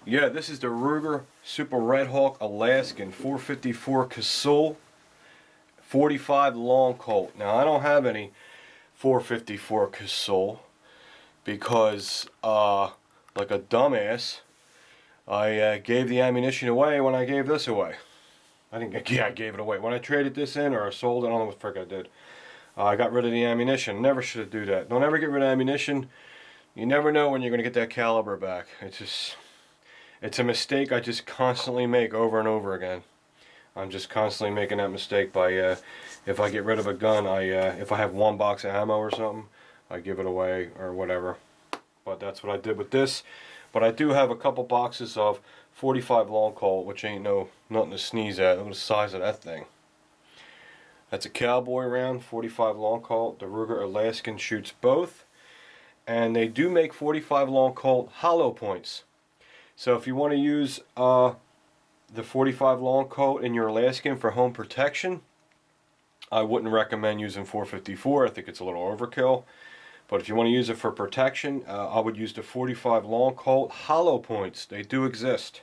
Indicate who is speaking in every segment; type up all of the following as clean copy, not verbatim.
Speaker 1: Yeah, this is the Ruger Super Red Hawk Alaskan 454 Casull 45 Long Colt. Now I don't have any 454 Casull because like a dumbass I gave the ammunition away when I gave this away. I gave it away. When I traded this in or I sold it, I don't know what the frick I did. I got rid of the ammunition. Never should have do that. Don't ever get rid of ammunition. You never know when you're going to get that caliber back. It's a mistake I just constantly make over and over again. I'm just constantly making that mistake by, if I get rid of a gun, if I have one box of ammo or something, I give it away or whatever. But that's what I did with this. But I do have a couple boxes of 45 Long Colt, which ain't nothing to sneeze at. Look at the size of that thing. That's a cowboy round, 45 Long Colt. The Ruger Alaskan shoots both. And they do make 45 Long Colt hollow points. So if you want to use the 45 Long Colt in your Alaskan for home protection, I wouldn't recommend using 454. I think it's a little overkill. But if you want to use it for protection, I would use the 45 Long Colt hollow points. They do exist.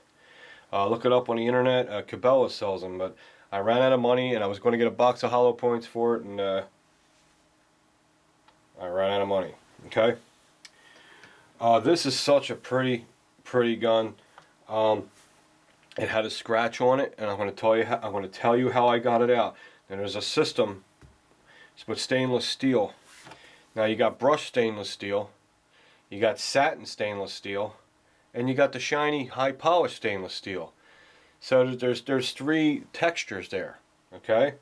Speaker 1: Look it up on the internet. Cabela sells them, but I ran out of money and I was going to get a box of hollow points for it, and I ran out of money. Okay. This is such a pretty gun. It had a scratch on it, and I'm going to tell you how I got it out. And there's a system. It's with stainless steel. Now you got brushed stainless steel, you got satin stainless steel, and you got the shiny high polished stainless steel. So there's three textures there. Okay,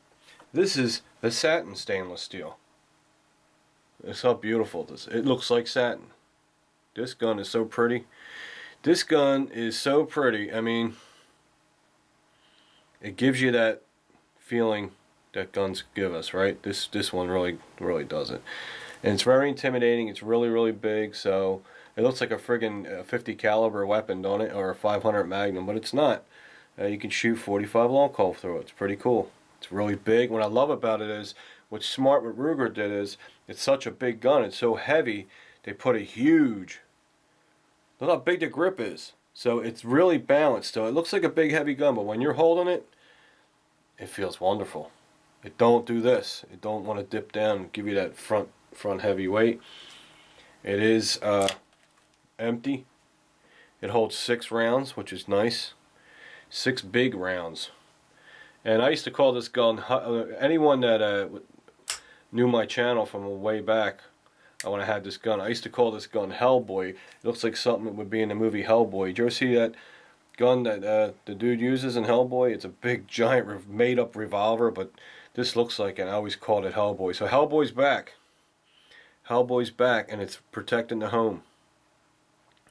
Speaker 1: this is the satin stainless steel. It's how beautiful this. It looks like satin. This gun is so pretty. This gun is so pretty. I mean, it gives you that feeling that guns give us, right? This one really does it. And it's very intimidating. It's really big. So it looks like a friggin' 50 caliber weapon, don't it? Or a 500 Magnum, but it's not. You can shoot 45 Long Colt through it. It's pretty cool. It's really big. What I love about it is, what's smart what Ruger did is, it's such a big gun. It's so heavy. They put a huge. Look how big the grip is. So it's really balanced. So it looks like a big heavy gun, but when you're holding it, it feels wonderful. It don't do this. It don't want to dip down and give you that front heavy weight. It is empty. It holds 6 rounds, which is nice. 6 big rounds. And I used to call this gun, anyone that knew my channel from way back, when I had this gun, I used to call this gun Hellboy. It looks like something that would be in the movie Hellboy. Did you ever see that gun that the dude uses in Hellboy? It's a big giant made up revolver, but this looks like it. I always called it Hellboy. So Hellboy's back. Hellboy's back, and it's protecting the home.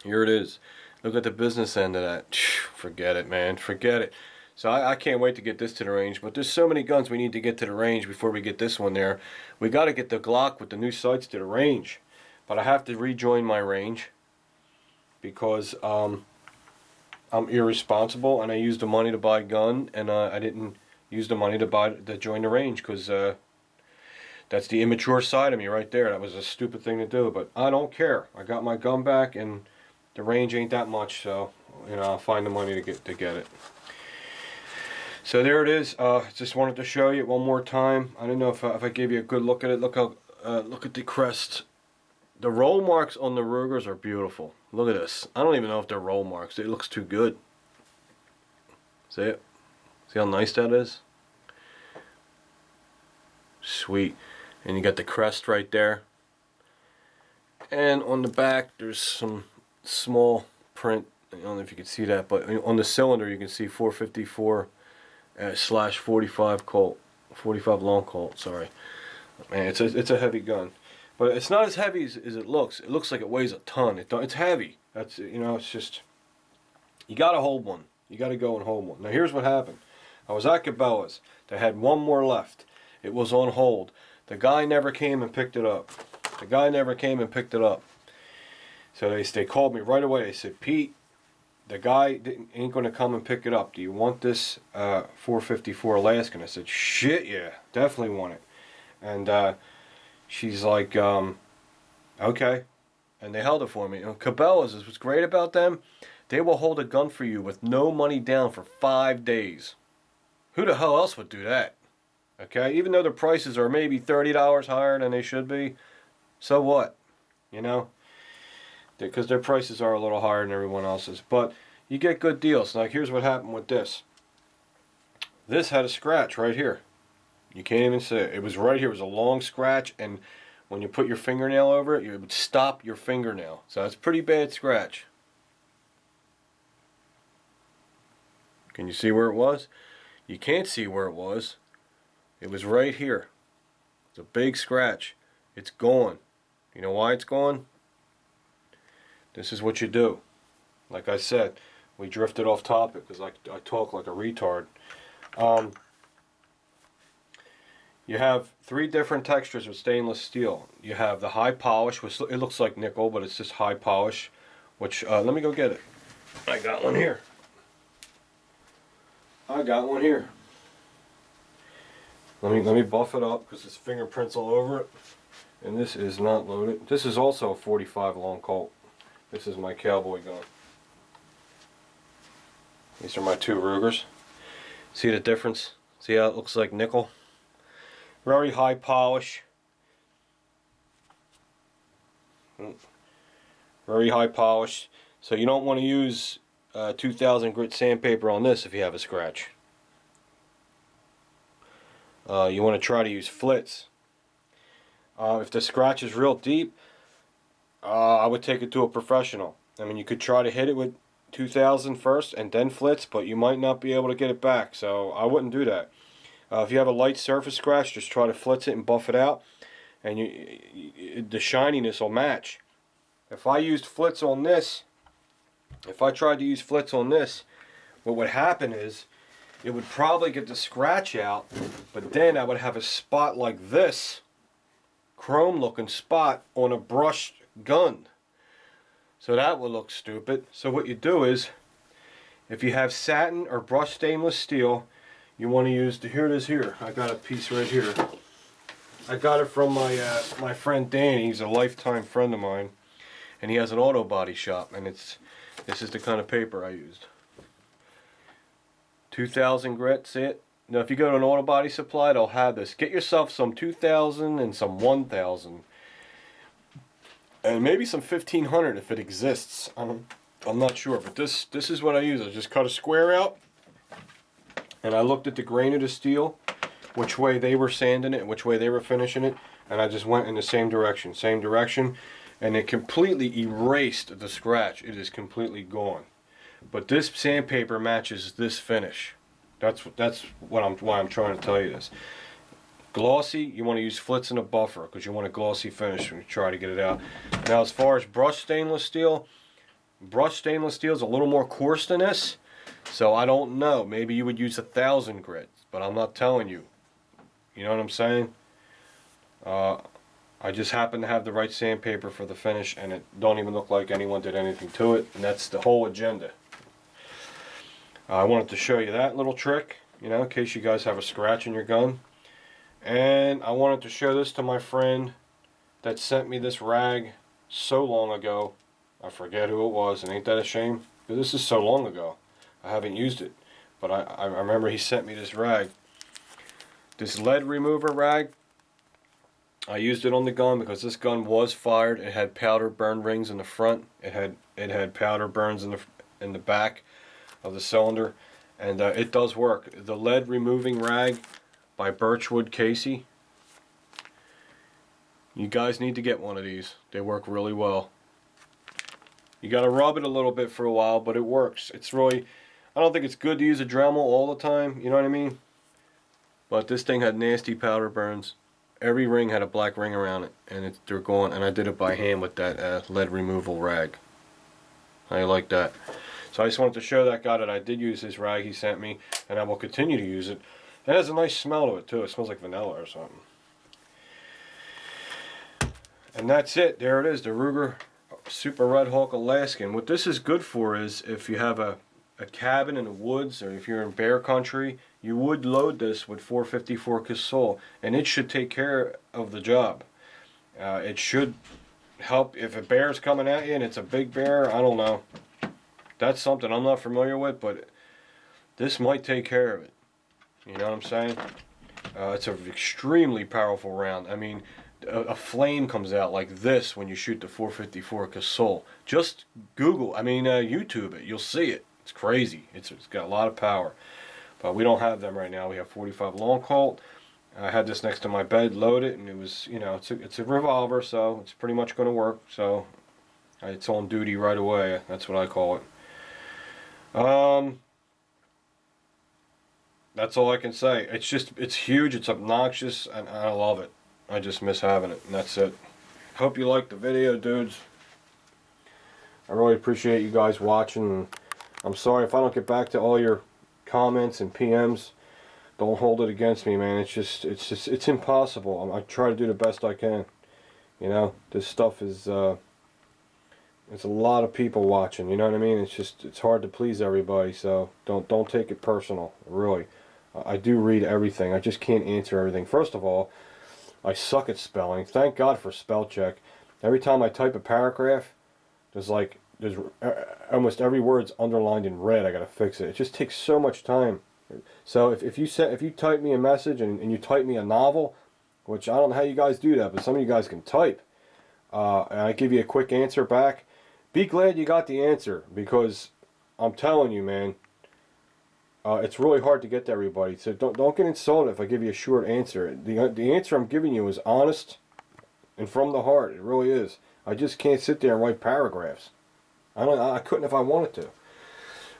Speaker 1: Here it is. Look at the business end of that. Forget it, man. Forget it. So I can't wait to get this to the range. But there's so many guns we need to get to the range before we get this one there. We got to get the Glock with the new sights to the range. But I have to rejoin my range because I'm irresponsible, and I used the money to buy a gun, and I didn't use the money to join the range because that's the immature side of me right there. That was a stupid thing to do, but I don't care. I got my gun back, and the range ain't that much, so I'll find the money to get it. So there it is. Just wanted to show you one more time. I don't know if I gave you a good look at it. Look at the crest. The roll marks on the Rugers are beautiful. Look at this. I don't even know if they're roll marks. It looks too good. See it? See how nice that is? Sweet. And you got the crest right there. And on the back there's some small print. I don't know if you can see that, but on the cylinder you can see 454 / 45 Colt, 45 Long Colt. Sorry, man, it's a heavy gun, but it's not as heavy as it looks. It looks like it weighs a ton. It's heavy. That's it's just, you gotta hold one. You gotta go and hold one. Now here's what happened. I was at Cabela's. They had one more left. It was on hold. The guy never came and picked it up. The guy never came and picked it up. So they called me right away. They said, Pete, the guy ain't going to come and pick it up. Do you want this 454 Alaskan? I said, shit, yeah, definitely want it. And she's like, okay. And they held it for me. And Cabela's, what's great about them, They will hold a gun for you with no money down for 5 days. Who the hell else would do that? Okay, even though the prices are maybe $30 higher than they should be, so what? You know, because their prices are a little higher than everyone else's. But you get good deals. Like, here's what happened with this. This had a scratch right here. You can't even see it. It was right here. It was a long scratch, and when you put your fingernail over it, it would stop your fingernail. So it's a pretty bad scratch. Can you see where it was? You can't see where it was. It was right here. It's a big scratch. It's gone. You know why it's gone? This is what you do. Like I said, we drifted off topic because I talk like a retard. You have 3 different textures with stainless steel. You have the high polish, which it looks like nickel, but it's just high polish. Which let me go get it. I got one here. I got one here. Let me buff it up because there's fingerprints all over it. And this is not loaded. This is also a 45 long Colt. This is my cowboy gun. These are my 2 Rugers. See the difference? See how it looks like nickel? Very high polish. Very high polish. So you don't want to use 2000 grit sandpaper on this if you have a scratch. You want to try to use flits. If the scratch is real deep, I would take it to a professional. I mean, you could try to hit it with 2000 first and then flits, but you might not be able to get it back, so I wouldn't do that. If you have a light surface scratch, just try to flits it and buff it out, and the shininess will match. If I used flits on this, if I tried to use flits on this, what would happen is it would probably get the scratch out, but then I would have a spot like this, chrome looking spot on a brushed gun. So that would look stupid. So what you do is, if you have satin or brushed stainless steel, you want to use, here it is here. I got a piece right here. I got it from my friend Danny. He's a lifetime friend of mine. And he has an auto body shop. And this is the kind of paper I used. 2000 grit, see it? Now if you go to an auto body supply, they'll have this. Get yourself some 2000 and some 1000. And maybe some 1500 if it exists. I'm not sure. But this is what I use. I just cut a square out. And I looked at the grain of the steel, which way they were sanding it, and which way they were finishing it, and I just went in the same direction, and it completely erased the scratch. It is completely gone. But this sandpaper matches this finish. That's why I'm trying to tell you this. Glossy, you want to use flits and a buffer because you want a glossy finish when you try to get it out. Now, as far as brushed stainless steel is a little more coarse than this. So I don't know. Maybe you would use 1000 grit, but I'm not telling you. You know what I'm saying? I just happen to have the right sandpaper for the finish, and it don't even look like anyone did anything to it, and that's the whole agenda. I wanted to show you that little trick, you know, in case you guys have a scratch in your gun. And I wanted to show this to my friend that sent me this rag so long ago. I forget who it was, and ain't that a shame? Because this is so long ago. I haven't used it, but I remember he sent me this rag. This lead remover rag, I used it on the gun because this gun was fired. It had powder burn rings in the front. It had powder burns in the back of the cylinder, and it does work. The lead removing rag by Birchwood Casey. You guys need to get one of these. They work really well. You got to rub it a little bit for a while, but it works. It's really, I don't think it's good to use a Dremel all the time, you know what I mean? But this thing had nasty powder burns. Every ring had a black ring around it, and they're gone. And I did it by hand with that lead removal rag. How you like that? So I just wanted to show that guy that I did use this rag he sent me, and I will continue to use it. It has a nice smell to it too. It smells like vanilla or something. And that's it. There it is, the Ruger Super Red Hawk Alaskan. What this is good for is if you have a cabin in the woods, or if you're in bear country, you would load this with 454 Casull, and it should take care of the job. It should help if a bear's coming at you and it's a big bear. I don't know. that's something I'm not familiar with, but this might take care of it. You know what I'm saying? It's an extremely powerful round. I mean, a flame comes out like this when you shoot the 454 Casull. Just Google, YouTube it. You'll see it. It's crazy. It's got a lot of power. But we don't have them right now. We have 45 Long Colt. I had this next to my bed, loaded, and it was, it's a revolver, so it's pretty much going to work. So it's on duty right away. That's what I call it. That's all I can say. It's huge, it's obnoxious, and I love it. I just miss having it, and that's it. Hope you liked the video, dudes. I really appreciate you guys watching. And I'm sorry if I don't get back to all your comments and PMs. Don't hold it against me, man. It's impossible. I try to do the best I can. This stuff is there's a lot of people watching. You know what I mean? It's hard to please everybody. So don't take it personal, really. I do read everything. I just can't answer everything. First of all, I suck at spelling. Thank God for spell check. Every time I type a paragraph, there's almost every word's underlined in red. I gotta fix it. It just takes so much time. So if you type me a message and you type me a novel, which I don't know how you guys do that, but some of you guys can type, and I give you a quick answer back, be glad you got the answer, because I'm telling you, man, it's really hard to get to everybody. So don't get insulted if I give you a short answer. The answer I'm giving you is honest and from the heart. It really is. I just can't sit there and write paragraphs. I couldn't if I wanted to.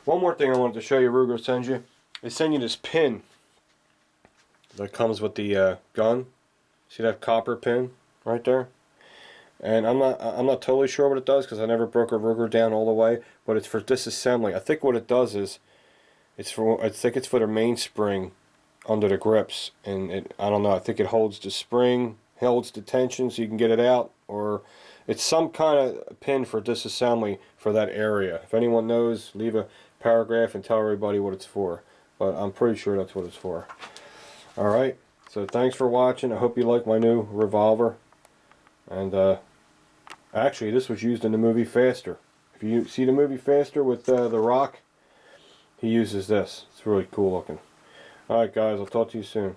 Speaker 1: One more thing I wanted to show you. Ruger sends you. They send you this pin that comes with the gun. See that copper pin right there? And I'm not totally sure what it does, because I never broke a Ruger down all the way. But it's for disassembly. I think what it does is I think it's for the mainspring under the grips, and I don't know. I think it holds the spring, holds the tension, so you can get it out, or it's some kind of pin for disassembly for that area. If anyone knows, leave a paragraph and tell everybody what it's for. But I'm pretty sure that's what it's for. All right. So thanks for watching. I hope you like my new revolver. And actually, this was used in the movie Faster. If you see the movie Faster with The Rock, he uses this. It's really cool looking. Alright guys, I'll talk to you soon.